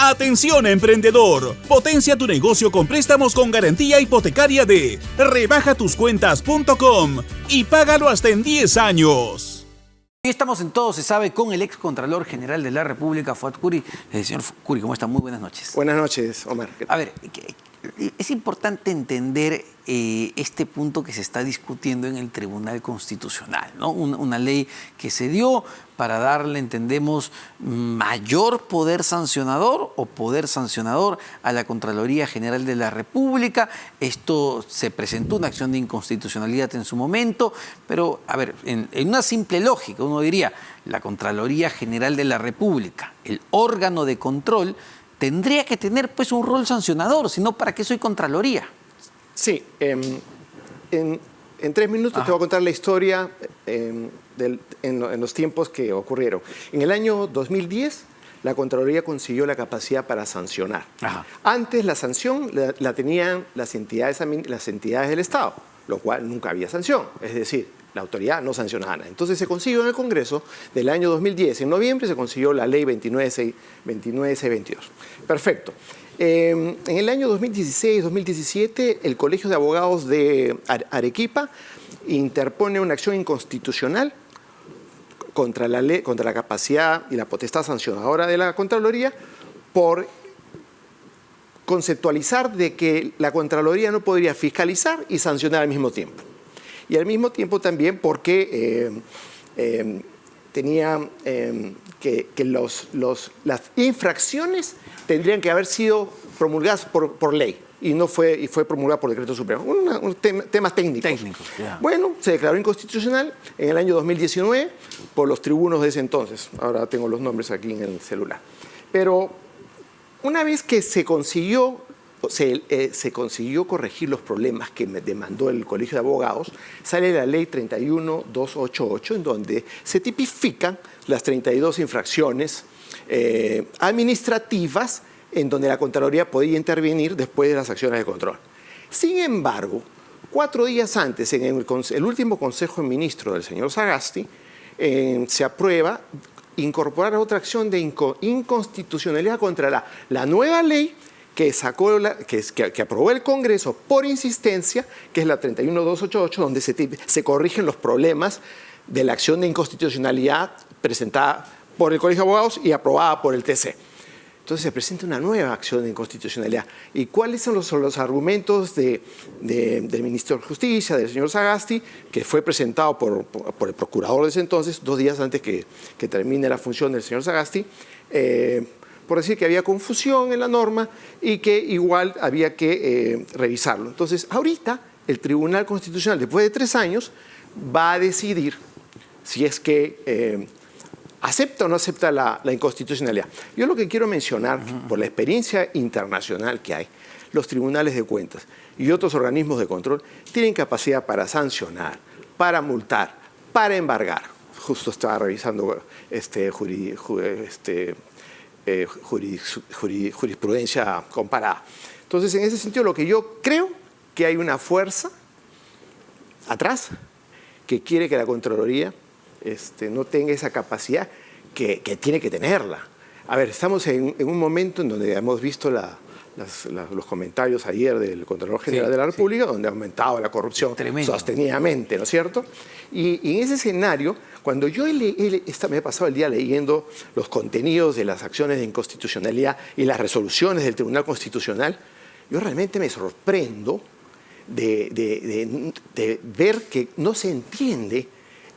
Atención emprendedor, potencia tu negocio con préstamos con garantía hipotecaria de rebajatuscuentas.com y págalo hasta en 10 años. Hoy estamos en Todo se Sabe con el ex Contralor General de la República, Fuad Curi. Señor Curi, ¿cómo está? Muy buenas noches. Buenas noches, Omar. A ver, es importante entender este punto que se está discutiendo en el Tribunal Constitucional, ¿no? Una ley que se dio para darle, entendemos, mayor poder sancionador o poder sancionador a la Contraloría General de la República. Esto se presentó una acción de inconstitucionalidad en su momento, pero, a ver, en una simple lógica, uno diría, la Contraloría General de la República, el órgano de control, tendría que tener pues un rol sancionador, si no, ¿para qué soy Contraloría? Sí, en 3 minutos te voy a contar la historia en los tiempos que ocurrieron. En el año 2010, la Contraloría consiguió la capacidad para sancionar. Ajá. Antes la sanción la tenían las entidades del Estado, lo cual nunca había sanción, es decir, la autoridad no sancionaba nada. Entonces se consiguió en el Congreso del año 2010, en noviembre se consiguió la ley 29622. Perfecto. En el año 2016-2017, el Colegio de Abogados de Arequipa interpone una acción inconstitucional contra la ley, contra la capacidad y la potestad sancionadora de la Contraloría por conceptualizar de que la Contraloría no podría fiscalizar y sancionar al mismo tiempo. Y al mismo tiempo también porque tenía que las infracciones tendrían que haber sido promulgadas por ley y fue promulgada por decreto supremo. Temas técnicos. Yeah. Bueno, se declaró inconstitucional en el año 2019 por los tribunos de ese entonces. Ahora tengo los nombres aquí en el celular. Pero una vez que se consiguió corregir los problemas que me demandó el Colegio de Abogados, sale la ley 31288, en donde se tipifican las 32 infracciones administrativas en donde la Contraloría podía intervenir después de las acciones de control. Sin embargo, 4 días antes, en el último Consejo de Ministros del señor Sagasti, se aprueba incorporar otra acción de inconstitucionalidad contra la nueva ley que aprobó el Congreso por insistencia, que es la 31288, donde se corrigen los problemas de la acción de inconstitucionalidad presentada por el Colegio de Abogados y aprobada por el TC. Entonces se presenta una nueva acción de inconstitucionalidad. ¿Y cuáles son los argumentos del Ministro de Justicia, del señor Sagasti, que fue presentado por el procurador de ese entonces, 2 días antes que termine la función del señor Sagasti? Por decir que había confusión en la norma y que igual había que revisarlo. Entonces, ahorita el Tribunal Constitucional, después de 3 años, va a decidir si es que acepta o no acepta la inconstitucionalidad. Yo lo que quiero mencionar, por la experiencia internacional que hay, los tribunales de cuentas y otros organismos de control tienen capacidad para sancionar, para multar, para embargar. Justo estaba revisando jurisprudencia comparada. Entonces, en ese sentido, lo que yo creo que hay una fuerza atrás que quiere que la Contraloría no tenga esa capacidad que tiene que tenerla. A ver, estamos en un momento en donde hemos visto los comentarios ayer del Contralor General de la República, donde ha aumentado la corrupción sostenidamente, ¿no es cierto? Y en ese escenario, cuando yo me he pasado el día leyendo los contenidos de las acciones de inconstitucionalidad y las resoluciones del Tribunal Constitucional, yo realmente me sorprendo de ver que no se entiende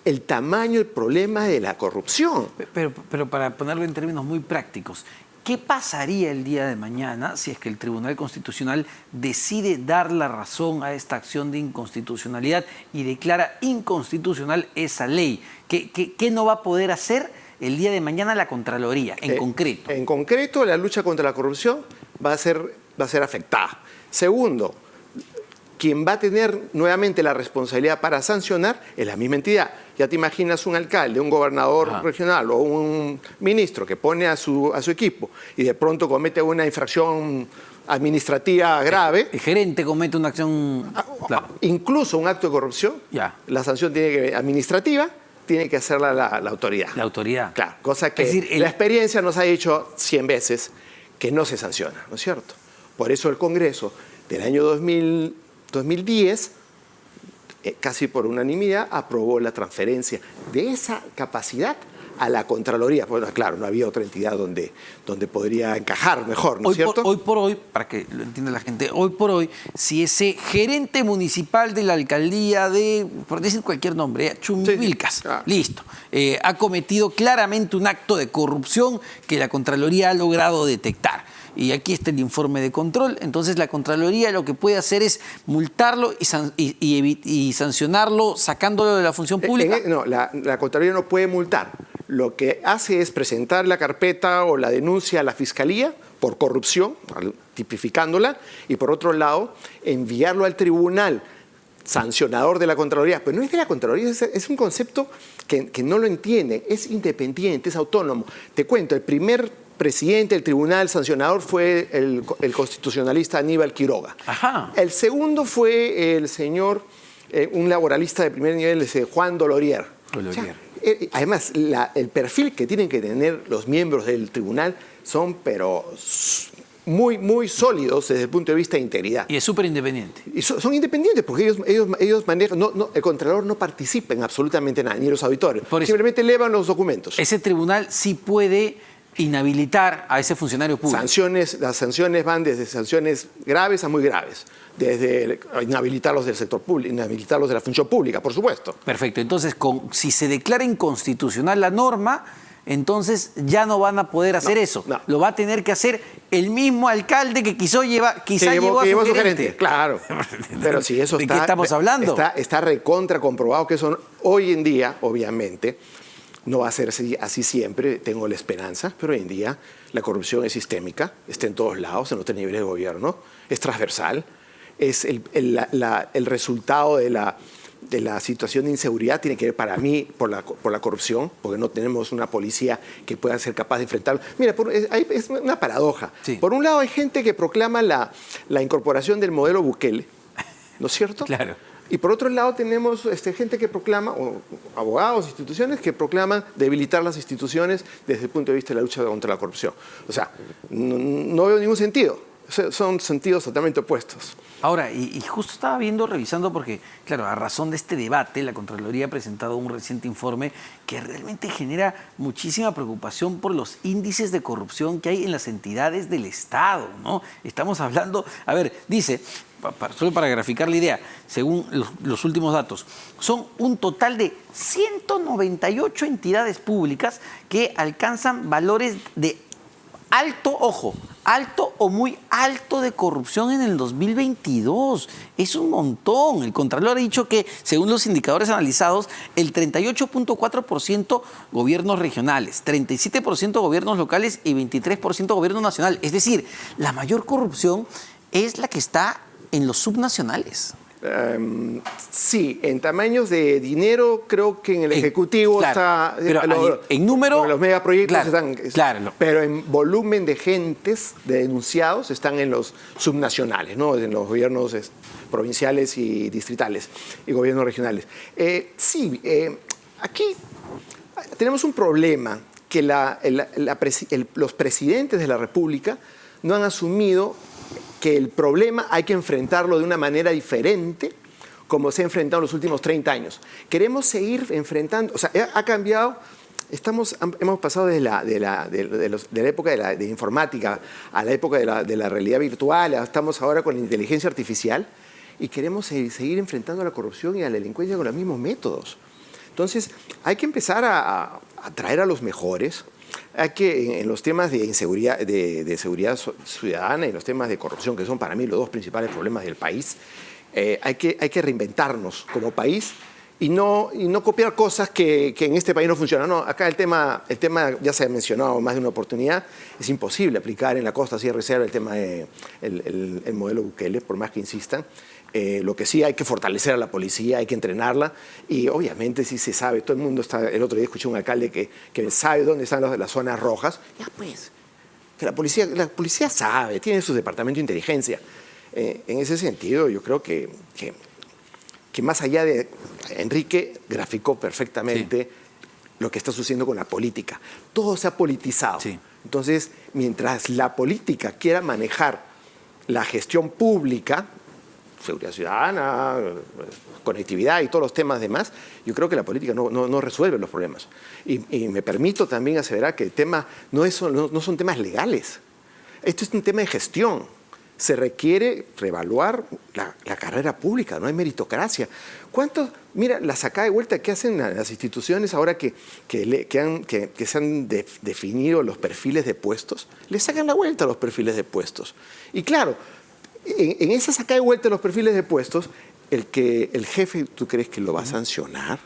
el tamaño, el problema de la corrupción. Pero para ponerlo en términos muy prácticos, ¿qué pasaría el día de mañana si es que el Tribunal Constitucional decide dar la razón a esta acción de inconstitucionalidad y declara inconstitucional esa ley? ¿Qué no va a poder hacer el día de mañana la Contraloría, en concreto? En concreto, la lucha contra la corrupción va a ser afectada. Segundo, quien va a tener nuevamente la responsabilidad para sancionar es la misma entidad. Ya te imaginas un alcalde, un gobernador regional o un ministro que pone a su equipo y de pronto comete una infracción administrativa grave. El gerente comete una acción... Incluso un acto de corrupción, la sanción administrativa tiene que hacerla la autoridad. La autoridad. Claro, cosa que la experiencia nos ha dicho 100 veces que no se sanciona, ¿no es cierto? Por eso el Congreso del año 2010, casi por unanimidad, aprobó la transferencia de esa capacidad a la Contraloría. Bueno, claro, no había otra entidad donde podría encajar mejor, ¿no es cierto? Hoy por hoy, para que lo entienda la gente, hoy por hoy, si ese gerente municipal de la alcaldía de, por decir cualquier nombre, Chumbilcas, Sí, claro. listo, ha cometido claramente un acto de corrupción que la Contraloría ha logrado detectar. Y aquí está el informe de control. Entonces la Contraloría lo que puede hacer es multarlo y sancionarlo sacándolo de la función pública. No, la Contraloría no puede multar. Lo que hace es presentar la carpeta o la denuncia a la Fiscalía por corrupción, tipificándola, y por otro lado, enviarlo al tribunal sancionador de la Contraloría. Pero no es de la Contraloría, es un concepto que no lo entiende, es independiente, es autónomo. Te cuento, el primer presidente del tribunal sancionador fue el constitucionalista Aníbal Quiroga. Ajá. El segundo fue el señor, un laboralista de primer nivel, Juan Dolorier. O sea, además, el perfil que tienen que tener los miembros del tribunal son, pero muy, muy sólidos desde el punto de vista de integridad. Y es súper independiente. Y son independientes porque ellos manejan, el Contralor no participa en absolutamente nada, ni los auditores. Simplemente elevan los documentos. Ese tribunal sí puede inhabilitar a ese funcionario público. Las sanciones van desde sanciones graves a muy graves. Desde inhabilitarlos del sector público, inhabilitarlos de la función pública, por supuesto. Perfecto. Entonces, si se declara inconstitucional la norma, entonces ya no van a poder hacer eso. No. Lo va a tener que hacer el mismo alcalde que quizá llevó a su gerente. Claro. Pero si eso ¿De está... qué estamos hablando? Está recontra comprobado que eso hoy en día, obviamente, no va a ser así siempre, tengo la esperanza, pero hoy en día la corrupción es sistémica, está en todos lados, en otros niveles de gobierno, es transversal, es el resultado de la situación de inseguridad, tiene que ver para mí por la corrupción, porque no tenemos una policía que pueda ser capaz de enfrentarlo. Mira, es una paradoja. Sí. Por un lado hay gente que proclama la incorporación del modelo Bukele, ¿no es cierto? Claro. Y por otro lado tenemos gente que proclama, o abogados, instituciones, que proclaman debilitar las instituciones desde el punto de vista de la lucha contra la corrupción. O sea, no veo ningún sentido. Son sentidos totalmente opuestos. Ahora, y justo estaba revisando porque, claro, a razón de este debate, la Contraloría ha presentado un reciente informe que realmente genera muchísima preocupación por los índices de corrupción que hay en las entidades del Estado, ¿no? Estamos hablando, a ver, dice, solo para graficar la idea, según los últimos datos, son un total de 198 entidades públicas que alcanzan valores de alto, ojo, alto o muy alto de corrupción en el 2022. Es un montón. El Contralor ha dicho que, según los indicadores analizados, el 38.4% gobiernos regionales, 37% gobiernos locales y 23% gobierno nacional. Es decir, la mayor corrupción es la que está en los subnacionales. Sí, en tamaños de dinero creo que en el Ejecutivo claro, está... Pero en número... Los megaproyectos claro, están... Claro. Pero en volumen de gentes, de denunciados, están en los subnacionales, ¿no? En los gobiernos provinciales y distritales y gobiernos regionales. Aquí tenemos un problema que los presidentes de la República no han asumido que el problema hay que enfrentarlo de una manera diferente como se ha enfrentado en los últimos 30 años. Queremos seguir enfrentando, o sea, ha cambiado, hemos pasado de la época de informática a la época de la realidad virtual, estamos ahora con la inteligencia artificial y queremos seguir enfrentando a la corrupción y a la delincuencia con los mismos métodos. Entonces, hay que empezar a traer a los mejores. Hay que, en los temas de inseguridad, de seguridad ciudadana y los temas de corrupción, que son para mí los dos principales problemas del país, hay que reinventarnos como país y no copiar cosas que en este país no funcionan. No, acá el tema ya se ha mencionado más de una oportunidad, es imposible aplicar en la costa sierra y selva el tema el modelo Bukele, por más que insistan. Lo que sí hay que fortalecer a la policía, hay que entrenarla y obviamente sí se sabe, todo el mundo está, el otro día escuché a un alcalde que sabe dónde están las zonas rojas, ya pues, que la policía sabe, tiene su departamento de inteligencia. En ese sentido yo creo que más allá de Enrique graficó perfectamente lo que está sucediendo con la política. Todo se ha politizado. Sí. Entonces, mientras la política quiera manejar la gestión pública, seguridad ciudadana, conectividad y todos los temas demás, yo creo que la política no resuelve los problemas. Y me permito también aseverar que el tema no son temas legales. Esto es un tema de gestión. Se requiere reevaluar la carrera pública, no hay meritocracia. Mira, la sacada de vuelta que hacen las instituciones ahora que se han definido los perfiles de puestos, le sacan la vuelta a los perfiles de puestos. Y claro, en esa sacada de vuelta de los perfiles de puestos, el jefe, ¿tú crees que lo va a sancionar?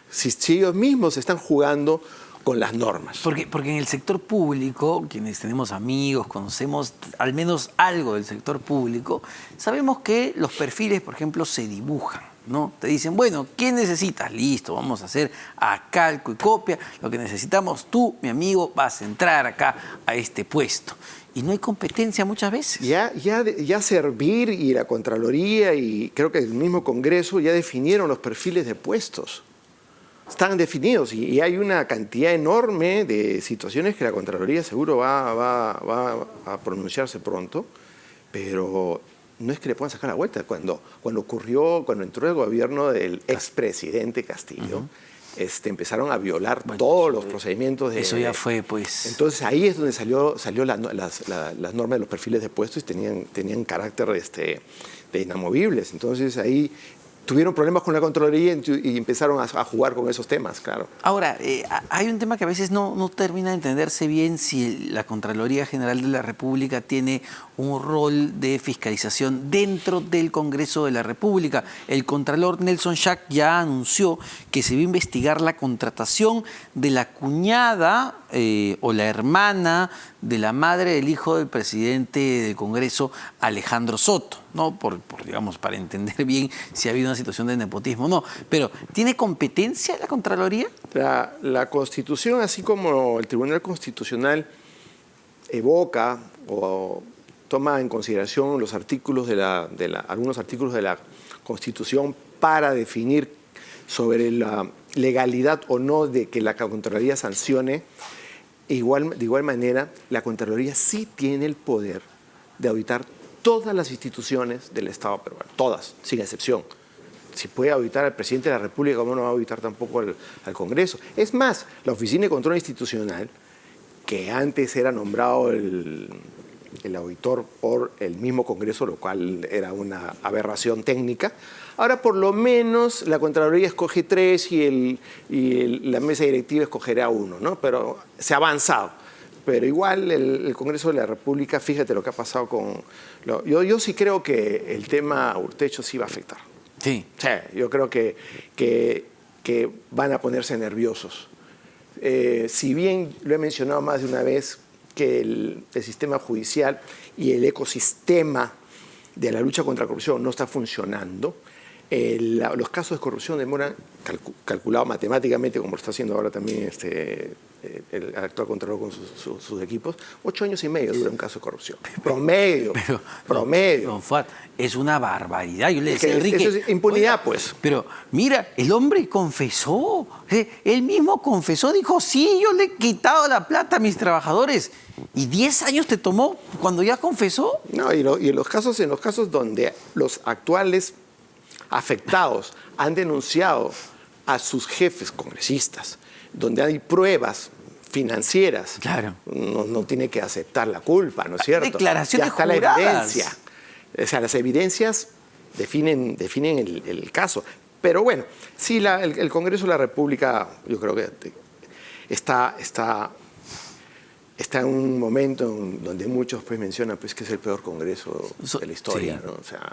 Si ellos mismos están jugando con las normas. Porque en el sector público, quienes tenemos amigos, conocemos al menos algo del sector público, sabemos que los perfiles, por ejemplo, se dibujan, ¿no? Te dicen, bueno, ¿qué necesitas? Listo, vamos a hacer a calco y copia. Lo que necesitamos tú, mi amigo, vas a entrar acá a este puesto. Y no hay competencia muchas veces. Ya Servir y la Contraloría y creo que el mismo Congreso ya definieron los perfiles de puestos. Están definidos y hay una cantidad enorme de situaciones que la Contraloría seguro va a pronunciarse pronto, pero no es que le puedan sacar la vuelta. Cuando entró el gobierno del expresidente Castillo, empezaron a violar todos los procedimientos de... Eso ya fue, pues... Entonces ahí es donde salió las normas de los perfiles de puestos y tenían carácter de inamovibles. Entonces ahí tuvieron problemas con la Contraloría y empezaron a jugar con esos temas, claro. Ahora, hay un tema que a veces no termina de entenderse bien si la Contraloría General de la República tiene un rol de fiscalización dentro del Congreso de la República. El contralor Nelson Schack ya anunció que se va a investigar la contratación de la cuñada o la hermana de la madre del hijo del presidente del Congreso, Alejandro Soto, ¿no? Digamos, para entender bien si ha habido una situación de nepotismo o no. Pero, ¿tiene competencia la Contraloría? La Constitución, así como el Tribunal Constitucional evoca o toma en consideración los artículos algunos artículos de la Constitución para definir sobre la legalidad o no de que la Contraloría sancione, de igual manera, la Contraloría sí tiene el poder de auditar todas las instituciones del Estado peruano, todas, sin excepción. Si puede auditar al presidente de la República, ¿cómo no va a auditar tampoco al Congreso? Es más, la Oficina de Control Institucional, que antes era nombrado el auditor por el mismo Congreso, lo cual era una aberración técnica. Ahora, por lo menos, la Contraloría escoge 3 y la mesa directiva escogerá 1, ¿no? Pero se ha avanzado. Pero igual el Congreso de la República, fíjate lo que ha pasado con... Yo sí creo que el tema Urtecho sí va a afectar. Sí. Sí, yo creo que van a ponerse nerviosos. Si bien lo he mencionado más de una vez, que el sistema judicial y el ecosistema de la lucha contra la corrupción no está funcionando, los casos de corrupción demoran, calculado matemáticamente, como lo está haciendo ahora también el actual Contralor con sus equipos, 8 años y medio dura un caso de corrupción. Promedio. Promedio. Don Fuad, es una barbaridad. Yo le decía a Enrique... Eso es impunidad, oiga, pues. Pero mira, el hombre confesó. Él mismo confesó, dijo, sí, yo le he quitado la plata a mis trabajadores. ¿Y 10 años te tomó cuando ya confesó? No, y en los casos donde los actuales afectados han denunciado a sus jefes congresistas, donde hay pruebas financieras, claro, no tiene que aceptar la culpa, ¿no es cierto? Declaraciones ya está juradas. la evidencia. O sea, las evidencias definen el caso. Pero bueno, sí, el Congreso de la República, yo creo que está en un momento donde muchos pues mencionan pues, que es el peor Congreso de la historia, sí, ¿no? O sea,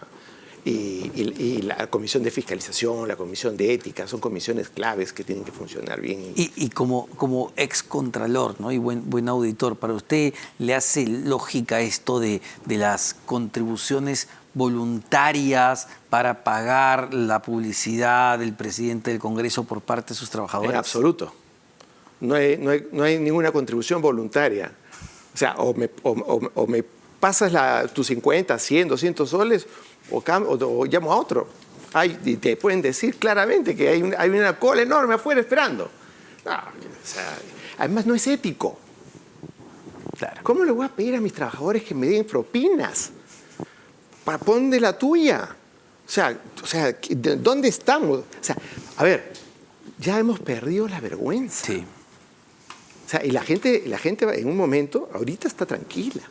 y la Comisión de Fiscalización, la Comisión de Ética, son comisiones claves que tienen que funcionar bien. Y como excontralor, ¿no? Y buen auditor, ¿para usted le hace lógica esto de las contribuciones voluntarias para pagar la publicidad del presidente del Congreso por parte de sus trabajadores? En absoluto. No hay ninguna contribución voluntaria. O sea, o me pasas tus 50, 100, 200 soles o llamo a otro. Y te pueden decir claramente que hay una cola enorme afuera esperando. No, o sea, además no es ético. Claro. ¿Cómo le voy a pedir a mis trabajadores que me den propinas? Pon de la tuya. O sea, ¿dónde estamos? O sea, a ver, ya hemos perdido la vergüenza. Sí. O sea, y la gente en un momento, ahorita está tranquila.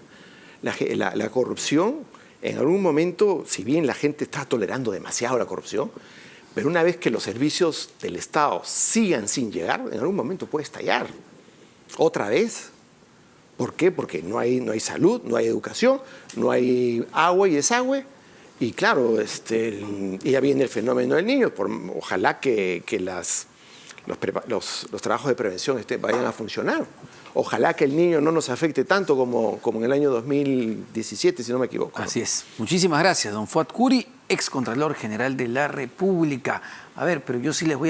La corrupción, en algún momento, si bien la gente está tolerando demasiado la corrupción, pero una vez que los servicios del Estado sigan sin llegar, en algún momento puede estallar. Otra vez. ¿Por qué? Porque no hay salud, no hay educación, no hay agua y desagüe. Y claro, ya viene el fenómeno del niño. Ojalá que los trabajos de prevención vayan a funcionar. Ojalá que el niño no nos afecte tanto como en el año 2017, si no me equivoco. Así es. Muchísimas gracias, don Fuad Curi, ex Contralor General de la República. A ver, pero yo sí les voy a